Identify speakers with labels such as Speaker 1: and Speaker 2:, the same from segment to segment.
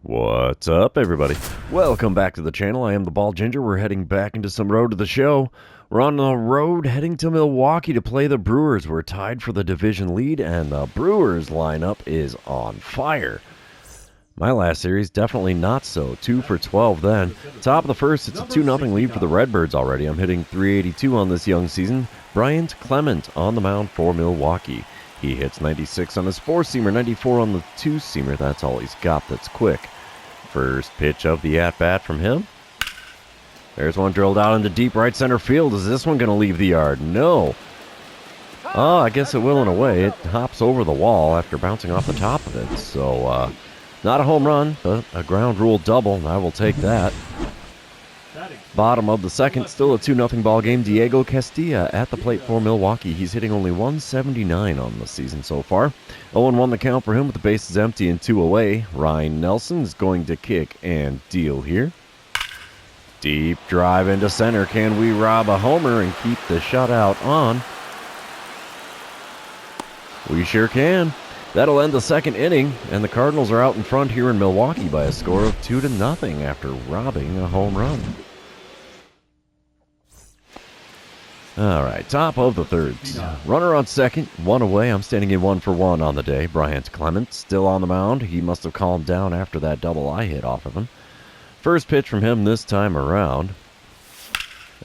Speaker 1: What's up, everybody? Welcome back to the channel. I am the Ball Ginger. We're heading back into some road to the show. We're on the road heading to Milwaukee to play the Brewers. We're tied for the division lead, and the Brewers lineup is on fire. My last series, definitely not so. 2 for 12 then. Top of the first, it's a 2-0 lead for the Redbirds already. I'm hitting .382 on this young season. Bryant Clement on the mound for Milwaukee. He hits 96 on his 4-seamer, 94 on the 2-seamer. That's all he's got that's quick. First pitch of the at-bat from him. There's one drilled out into deep right center field. Is this one going to leave the yard? No. Oh, I guess it will in a way. It hops over the wall after bouncing off the top of it. So, not a home run, but a ground rule double, and I will take that. Bottom of the second, still a 2-0 ball game. Diego Castilla at the plate for Milwaukee. He's hitting only .179 on the season so far. 0-1 the count for him with the bases empty and 2 away. Ryan Nelson is going to kick and deal here. Deep drive into center. Can we rob a homer and keep the shutout on? We sure can. That'll end the second inning, and the Cardinals are out in front here in Milwaukee by a score of 2-0 after robbing a home run. All right, top of the third. Runner on second, one away. I'm standing in 1 for 1 on the day. Bryant Clement still on the mound. He must have calmed down after that double I hit off of him. First pitch from him this time around.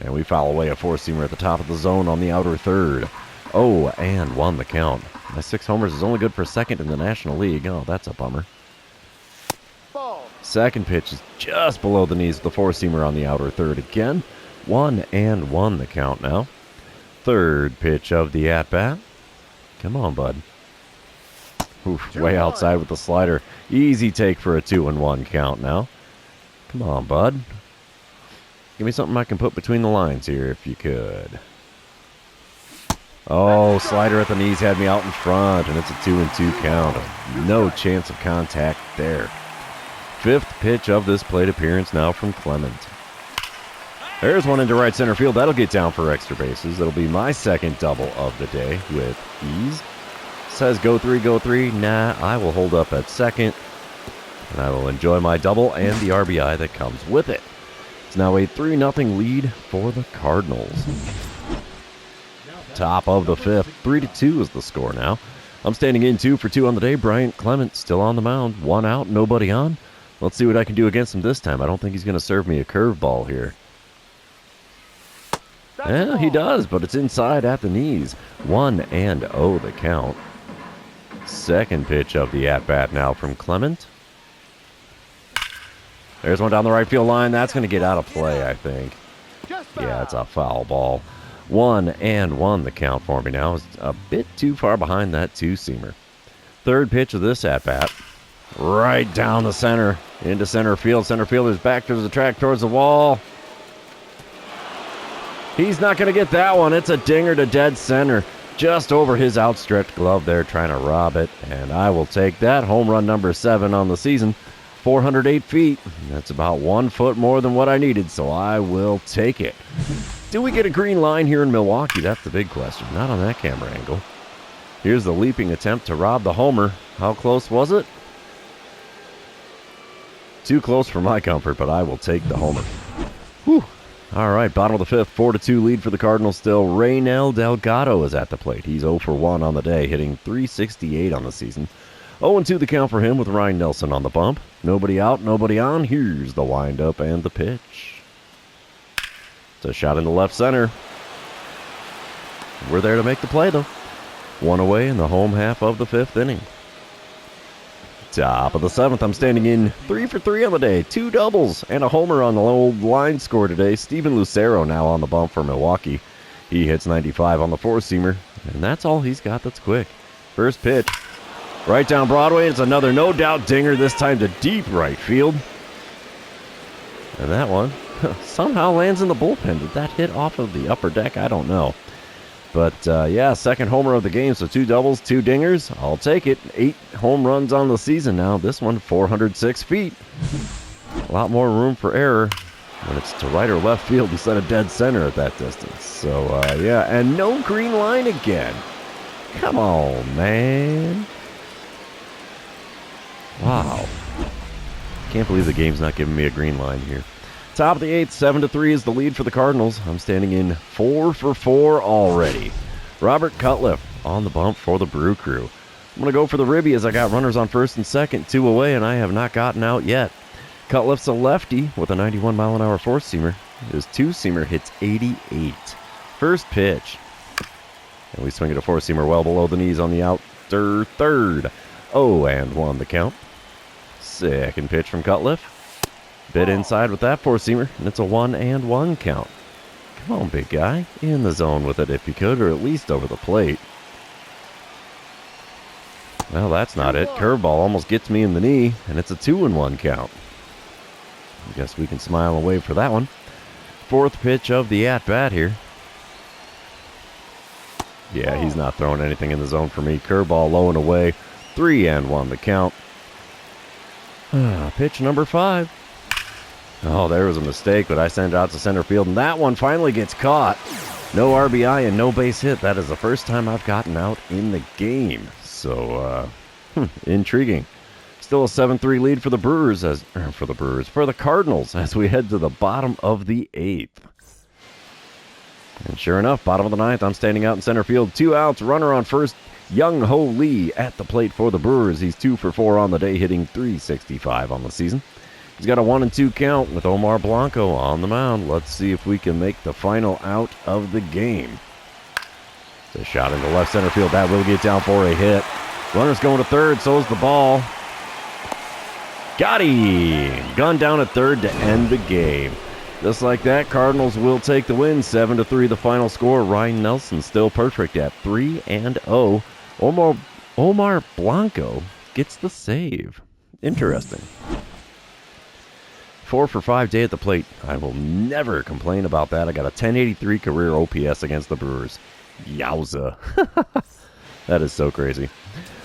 Speaker 1: And we foul away a 4-seamer at the top of the zone on the outer third. 0-1 the count. My 6 homers is only good for second in the National League. Oh, that's a bummer. Second pitch is just below the knees of the 4-seamer on the outer third again. 1-1 the count now. Third pitch of the at-bat. Come on, bud. Oof, way outside with the slider. Easy take for a 2-1 count now. Come on, bud. Give me something I can put between the lines here if you could. Oh, slider at the knees had me out in front, and it's a 2-2 count. No chance of contact there. Fifth pitch of this plate appearance now from Clement. There's one into right center field. That'll get down for extra bases. That'll be my second double of the day with ease. Says go three. Nah, I will hold up at second. And I will enjoy my double and the RBI that comes with it. It's now a 3-0 lead for the Cardinals. Top of the fifth. 3-2 is the score now. I'm standing in 2 for 2 on the day. Bryant Clement still on the mound. 1 out, nobody on. Let's see what I can do against him this time. I don't think he's going to serve me a curveball here. Yeah, he does, but it's inside at the knees. 1-0 the count. Second pitch of the at-bat now from Clement. There's one down the right field line. That's going to get out of play, I think. Yeah, it's a foul ball. 1-1 the count for me now. It's a bit too far behind that 2-seamer. Third pitch of this at-bat. Right down the center. Into center field. Center fielder's back to the track towards the wall. He's not going to get that one. It's a dinger to dead center. Just over his outstretched glove there, trying to rob it. And I will take that. Home run number 7 on the season. 408 feet. That's about 1 foot more than what I needed, so I will take it. Do we get a green line here in Milwaukee? That's the big question. Not on that camera angle. Here's the leaping attempt to rob the homer. How close was it? Too close for my comfort, but I will take the homer. Whew. All right, bottom of the fifth, 4-2 lead for the Cardinals still. Reynel Delgado is at the plate. He's 0 for 1 on the day, hitting .368 on the season. 0-2 the count for him with Ryan Nelson on the bump. Nobody out, nobody on. Here's the windup and the pitch. It's a shot into left center. We're there to make the play, though. 1 away in the home half of the 5th inning. Top of the 7th, I'm standing in 3 for 3 on the day. 2 doubles and a homer on the old line score today. Steven Lucero now on the bump for Milwaukee. He hits 95 on the 4-seamer, and that's all he's got that's quick. First pitch. Right down Broadway. It's another no-doubt dinger, this time to deep right field. And that one somehow lands in the bullpen. Did that hit off of the upper deck? I don't know. But, yeah, second homer of the game, so 2 doubles, 2 dingers. I'll take it. 8 home runs on the season now. This one, 406 feet. A lot more room for error when it's to right or left field instead of dead center at that distance. So, yeah, and no green line again. Come on, man. Wow. Can't believe the game's not giving me a green line here. Top of the 8th, 7-3 is the lead for the Cardinals. I'm standing in 4 for 4 already. Robert Cutliff on the bump for the Brew Crew. I'm going to go for the ribby as I got runners on first and second, 2 away, and I have not gotten out yet. Cutliff's a lefty with a 91-mile-an-hour four-seamer. His two-seamer hits 88. First pitch. And we swing at a four-seamer well below the knees on the outer third. 0-1 the count. Second pitch from Cutliff. Bit inside with that four-seamer, and it's a 1-1 count. Come on, big guy. In the zone with it if you could, or at least over the plate. Well, that's not it. Curveball almost gets me in the knee, and it's a 2-1 count. I guess we can smile and wave for that one. Fourth pitch of the at-bat here. Yeah, he's not throwing anything in the zone for me. Curveball low and away. 3-1 the count. Pitch number 5. Oh, there was a mistake, but I sent it out to center field, and that one finally gets caught. No RBI and no base hit. That is the first time I've gotten out in the game. So, intriguing. Still a 7-3 lead for the for the Cardinals as we head to the bottom of the 8th. And sure enough, bottom of the 9th, I'm standing out in center field. 2 outs, runner on first. Young Ho Lee at the plate for the Brewers. He's 2 for 4 on the day, hitting .365 on the season. He's got a 1-2 count with Omar Blanco on the mound. Let's see if we can make the final out of the game. It's a shot into left center field. That will get down for a hit. Runner's going to third, so is the ball. Got him! Gun down at third to end the game. Just like that, Cardinals will take the win. 7-3 the final score. Ryan Nelson still perfect at 3-0. Omar Blanco gets the save. Interesting. 4 for 5 day at the plate. I will never complain about that. I got a 1083 career OPS against the Brewers. Yowza. That is so crazy.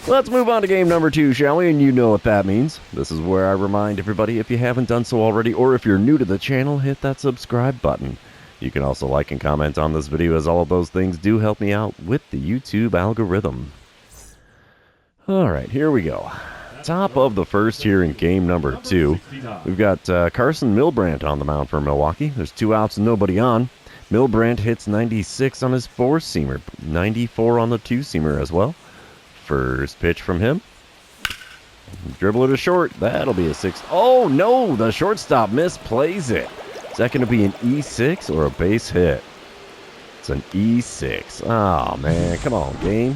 Speaker 1: Let's move on to game number 2, shall we? And you know what that means. This is where I remind everybody, if you haven't done so already, or if you're new to the channel, hit that subscribe button. You can also like and comment on this video, as all of those things do help me out with the YouTube algorithm. Alright, here we go. Top of the first here in game number 2. We've got Carson Milbrandt on the mound for Milwaukee. There's 2 outs and nobody on. Milbrandt hits 96 on his four-seamer, 94 on the two-seamer as well. First pitch from him. Dribble it to short. That'll be a 6. Oh, no! The shortstop misplays it. Is that going to be an E6 or a base hit? It's an E6. Oh, man. Come on, game.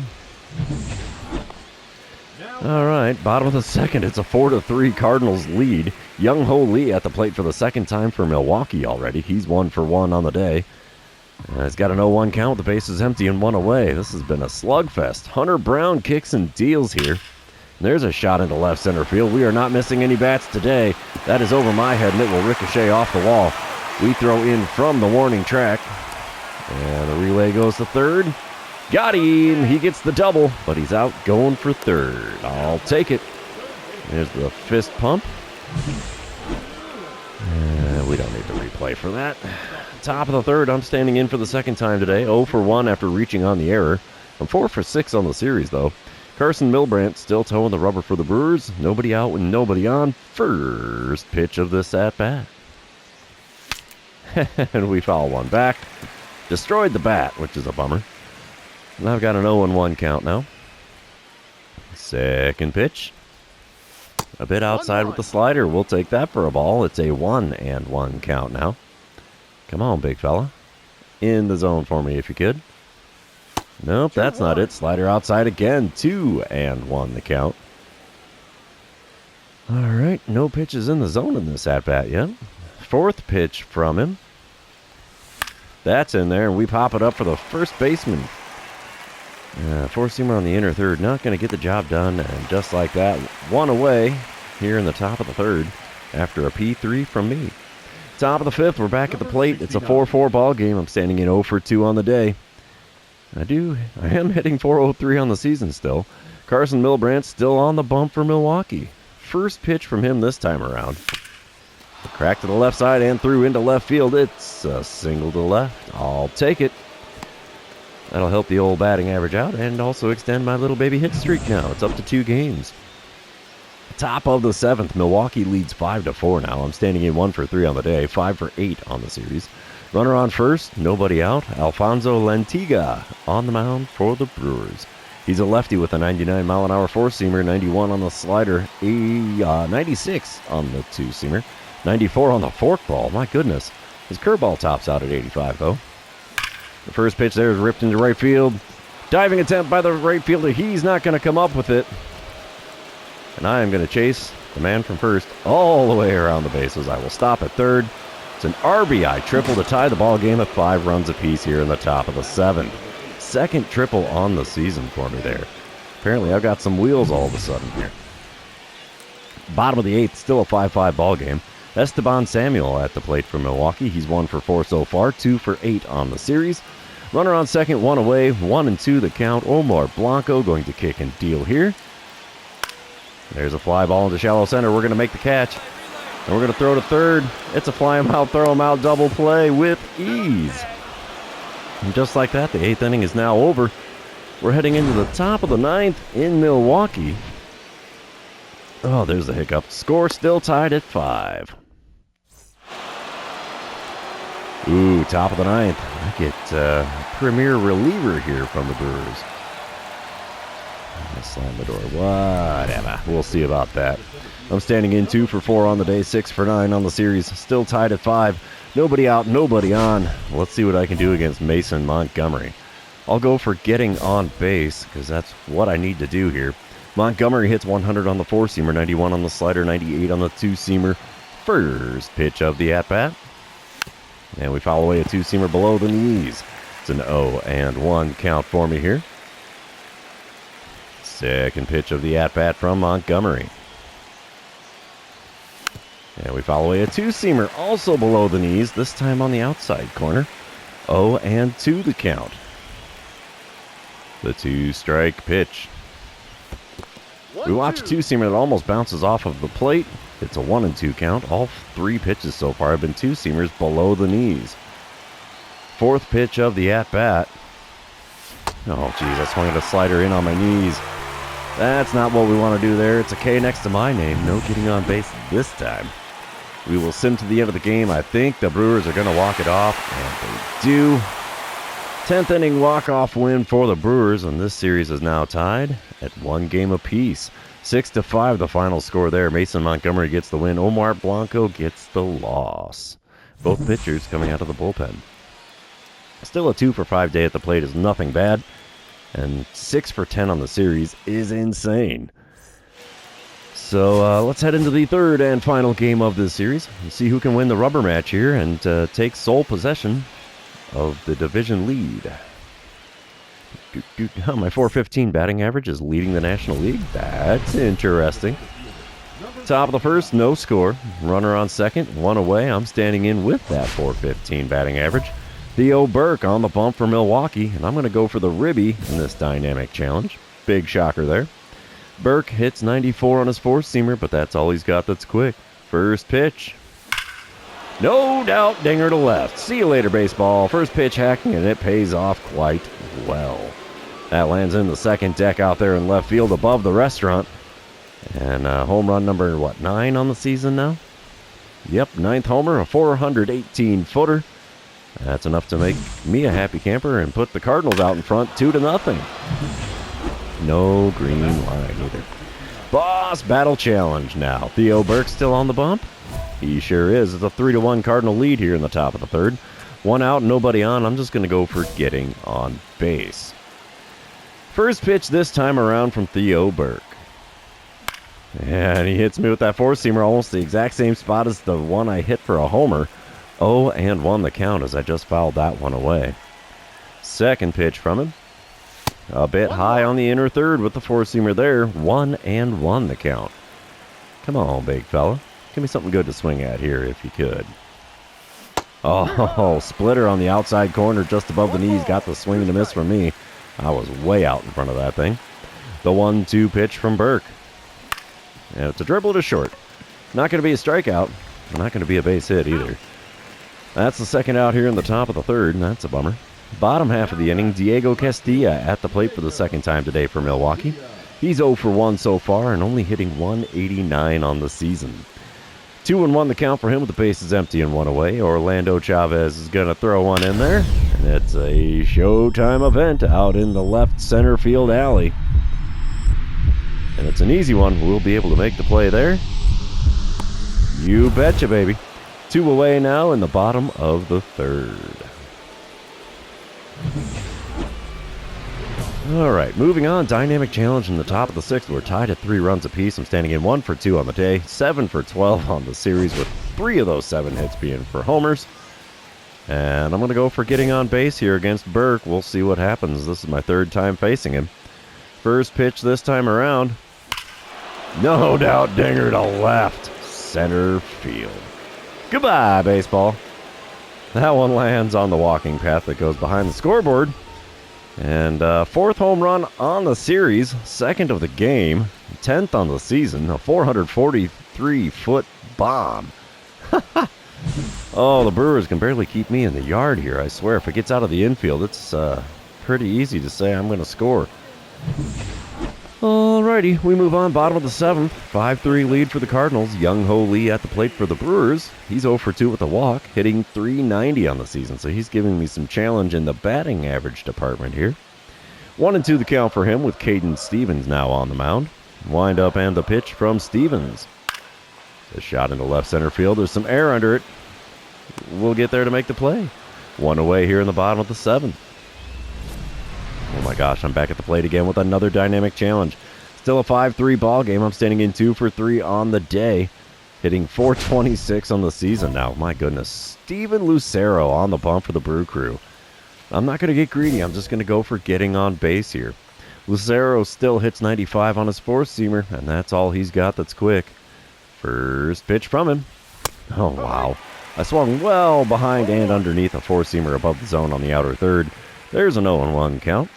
Speaker 1: All right, bottom of the second. It's a 4-3 Cardinals lead. Young Ho Lee at the plate for the second time for Milwaukee already. He's 1 for 1 on the day. He's got an 0-1 count with the bases empty and 1 away. This has been a slugfest. Hunter Brown kicks and deals here. And there's a shot into left center field. We are not missing any bats today. That is over my head, and it will ricochet off the wall. We throw in from the warning track. And the relay goes to third. Got him! He gets the double, but he's out going for third. I'll take it. There's the fist pump. We don't need to replay for that. Top of the third, I'm standing in for the second time today. 0 for 1 after reaching on the error. I'm 4 for 6 on the series, though. Carson Milbrandt still towing the rubber for the Brewers. Nobody out and nobody on. First pitch of this at-bat. And we foul one back. Destroyed the bat, which is a bummer. And I've got an 0-1 count now. Second pitch. A bit outside with the slider. We'll take that for a ball. It's a 1-1 count now. Come on, big fella. In the zone for me if you could. Nope, that's not it. Slider outside again. 2-1 the count. All right, no pitches in the zone in this at-bat yet. Fourth pitch from him. That's in there, and we pop it up for the first baseman. Four-seamer on the inner third. Not going to get the job done, and just like that, 1 away here in the top of the third after a P3 from me. Top of the fifth, we're back at the plate. It's a 4-4 ball game. I'm standing in 0 for 2 on the day. I am hitting .403 on the season still. Carson Milbrandt still on the bump for Milwaukee. First pitch from him this time around. Crack to the left side and through into left field. It's a single to left. I'll take it. That'll help the old batting average out and also extend my little baby hit streak now. It's up to 2 games. Top of the 7th, Milwaukee leads 5-4 now. I'm standing in 1 for 3 on the day, 5 for 8 on the series. Runner on first, nobody out. Alfonso Lentiga on the mound for the Brewers. He's a lefty with a 99-mile-an-hour four-seamer, 91 on the slider, 96 on the two-seamer, 94 on the forkball. My goodness. His curveball tops out at 85, though. The first pitch there is ripped into right field. Diving attempt by the right fielder. He's not going to come up with it. And I am going to chase the man from first all the way around the bases. I will stop at third. It's an RBI triple to tie the ball game at 5 runs apiece here in the top of the 7th. Second triple on the season for me there. Apparently I've got some wheels all of a sudden here. Bottom of the 8th, still a 5-5 ball game. Esteban Samuel at the plate for Milwaukee. He's 1 for 4 so far, 2 for 8 on the series. Runner on second, 1 away, 1-2 the count. Omar Blanco going to kick and deal here. There's a fly ball into shallow center. We're going to make the catch. And we're going to throw to third. It's a fly him out, throw him out, double play with ease. And just like that, the 8th inning is now over. We're heading into the top of the 9th in Milwaukee. Oh, there's the hiccup. Score still tied at 5. Ooh, top of the 9th. I get a premier reliever here from the Brewers. Slam the door. Whatever. We'll see about that. I'm standing in 2 for 4 on the day, 6 for 9 on the series. Still tied at 5. Nobody out, nobody on. Let's see what I can do against Mason Montgomery. I'll go for getting on base, because that's what I need to do here. Montgomery hits 100 on the four-seamer, 91 on the slider, 98 on the two-seamer. First pitch of the at-bat. And we foul away a two-seamer below the knees. It's an 0-1 count for me here. Second pitch of the at-bat from Montgomery. And we foul away a two-seamer, also below the knees, this time on the outside corner. 0-2 the count. The two-strike pitch. We watch a two-seamer that almost bounces off of the plate. It's a 1-2 count. All 3 pitches so far have been two-seamers below the knees. Fourth pitch of the at-bat. Oh, geez, I swung at a slider in on my knees. That's not what we want to do there. It's a K next to my name. No getting on base this time. We will sim to the end of the game. I think the Brewers are going to walk it off, and they do. 10th inning walk-off win for the Brewers, and this series is now tied at 1 game apiece. 6-5 the final score there. Mason Montgomery gets the win. Omar Blanco gets the loss. Both pitchers coming out of the bullpen. Still a 2 for 5 day at the plate is nothing bad. And 6 for 10 on the series is insane. So let's head into the third and final game of this series and see who can win the rubber match here and take sole possession of the division lead. My .415 batting average is leading the National League. That's interesting. Top of the first, no score. Runner on second, 1 away. I'm standing in with that .415 batting average. Theo Burke on the bump for Milwaukee, and I'm going to go for the ribby in this dynamic challenge. Big shocker there. Burke hits 94 on his four-seamer, but that's all he's got that's quick. First pitch. No doubt dinger to left. See you later, baseball. First pitch hacking, and it pays off quite well. That lands in the second deck out there in left field above the restaurant. And home run number, 9 on the season now? Yep, 9th homer, a 418-footer. That's enough to make me a happy camper and put the Cardinals out in front 2-0. No green line either. Boss battle challenge now. Theo Burke still on the bump? He sure is. It's a 3-1 Cardinal lead here in the top of the third. 1 out, nobody on. I'm just going to go for getting on base. First pitch this time around from Theo Burke. And he hits me with that four-seamer, almost the exact same spot as the one I hit for a homer. 0-1 the count as I just fouled that one away. Second pitch from him. A bit high on the inner third with the four-seamer there. 1-1 the count. Come on, big fella. Give me something good to swing at here if you could. Oh, splitter on the outside corner just above the knees. Got the swing and a miss from me. I was way out in front of that thing. The 1-2 pitch from Burke. And it's a dribble to short. Not going to be a strikeout. Not going to be a base hit either. That's the second out here in the top of the third, and that's a bummer. Bottom half of the inning, Diego Castilla at the plate for the second time today for Milwaukee. He's 0 for 1 so far and only hitting 189 on the season. 2-1 the count for him with the bases empty and 1 away. Orlando Chavez is going to throw one in there. And it's a Showtime event out in the left center field alley. And it's an easy one. We'll be able to make the play there. You betcha, baby. 2 away now in the bottom of the third. All right, moving on. Dynamic challenge in the top of the sixth. We're tied at 3 runs apiece. I'm standing in 1 for 2 on the day, 7 for 12 on the series, with 3 of those 7 hits being for homers. And I'm going to go for getting on base here against Burke. We'll see what happens. This is my 3rd time facing him. First pitch this time around. No doubt dinger to left center field. Goodbye, baseball. That one lands on the walking path that goes behind the scoreboard. And 4th home run on the series, 2nd of the game, 10th on the season, a 443-foot bomb. Oh, the Brewers can barely keep me in the yard here, I swear. If it gets out of the infield, it's pretty easy to say I'm going to score. Alrighty, we move on. Bottom of the 7th, 5-3 lead for the Cardinals. Young-Ho Lee at the plate for the Brewers. He's 0 for 2 with a walk, hitting .390 on the season, so he's giving me some challenge in the batting average department here. 1-2 the count for him with Caden Stevens now on the mound. Wind up and the pitch from Stevens. A shot into left center field. There's some air under it. We'll get there to make the play. 1 away here in the bottom of the 7th. Oh my gosh, I'm back at the plate again with another dynamic challenge. Still a 5-3 ball game. I'm standing in 2 for 3 on the day, hitting .426 on the season now. My goodness. Steven Lucero on the bump for the Brew Crew. I'm not going to get greedy. I'm just going to go for getting on base here. Lucero still hits 95 on his 4-seamer, and that's all he's got that's quick. First pitch from him. Oh, wow. I swung well behind and underneath a 4-seamer above the zone on the outer third. There's an 0-1 count.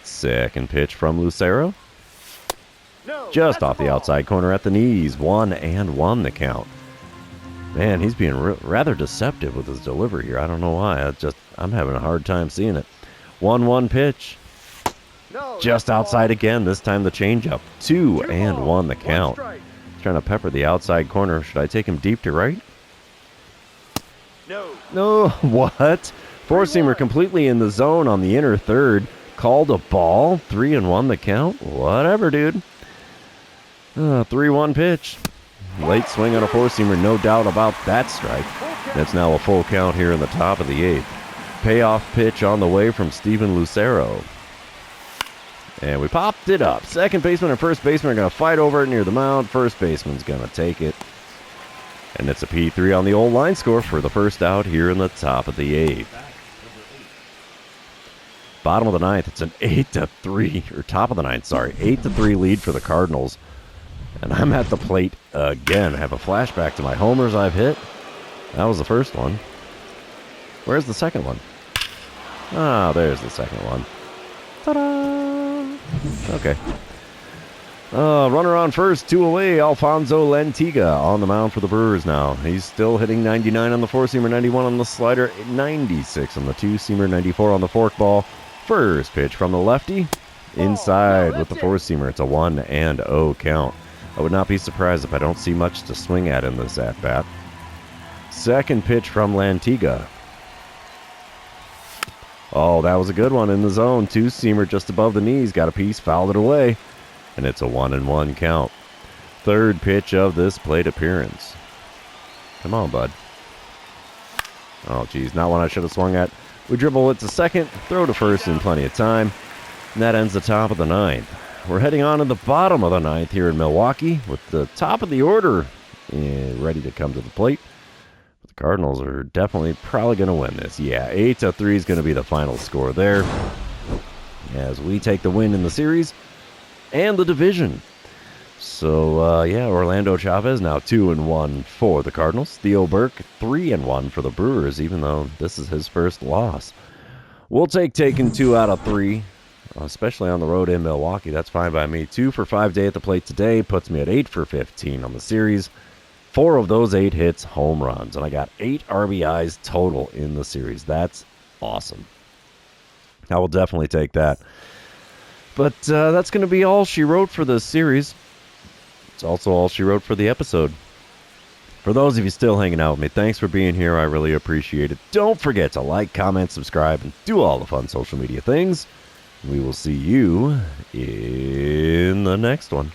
Speaker 1: Second pitch from Lucero. Just off the outside corner at the knees. 1-1 the count. Man, he's being rather deceptive with his delivery here. I don't know why. I'm having a hard time seeing it. 1-1 pitch. Just outside again. This time the changeup. 2-1 the count. Trying to pepper the outside corner. Should I take him deep to right? No. What? 4-seamer completely in the zone on the inner third. Called a ball. 3-1 the count. Whatever, dude. 3-1 pitch. Late swing on a 4-seamer. No doubt about that strike. That's now a full count here in the top of the 8th. Payoff pitch on the way from Steven Lucero. And we popped it up. Second baseman and first baseman are going to fight over it near the mound. First baseman's going to take it. And it's a P3 on the old line score for the first out here in the top of the 8th. Bottom of the 9th, it's an 8-3, or top of the 9th, sorry, 8-3 lead for the Cardinals. And I'm at the plate again. I have a flashback to my homers I've hit. That was the first one. Where's the second one? Ah, there's the second one. Ta-da! Okay. Runner on first, 2 away. Alfonso Lantiga on the mound for the Brewers now. He's still hitting 99 on the 4-seamer, 91 on the slider, 96 on the 2-seamer, 94 on the forkball. First pitch from the lefty. Inside with the 4-seamer. It's a 1-0 count. I would not be surprised if I don't see much to swing at in this at-bat. Second pitch from Lantiga. Oh, that was a good one in the zone. 2-seamer just above the knees. Got a piece, fouled it away. And it's a 1-1 count. Third pitch of this plate appearance. Come on, bud. Oh, geez. Not one I should have swung at. We dribble it to second. Throw to first in plenty of time. And that ends the top of the 9th. We're heading on to the bottom of the 9th here in Milwaukee with the top of the order ready to come to the plate. But the Cardinals are definitely probably going to win this. Yeah, 8-3 is going to be the final score there as we take the win in the series and the division. So, yeah, Orlando Chavez now 2-1 for the Cardinals. Theo Burke 3-1 for the Brewers, even though this is his first loss. We'll take taking 2 out of 3. Especially on the road in Milwaukee. That's fine by me. 2 for 5 day at the plate today puts me at 8 for 15 on the series. 4 of those 8 hits, home runs. And I got 8 RBIs total in the series. That's awesome. I will definitely take that. But that's going to be all she wrote for the series. It's also all she wrote for the episode. For those of you still hanging out with me, thanks for being here. I really appreciate it. Don't forget to like, comment, subscribe, and do all the fun social media things. We will see you in the next one.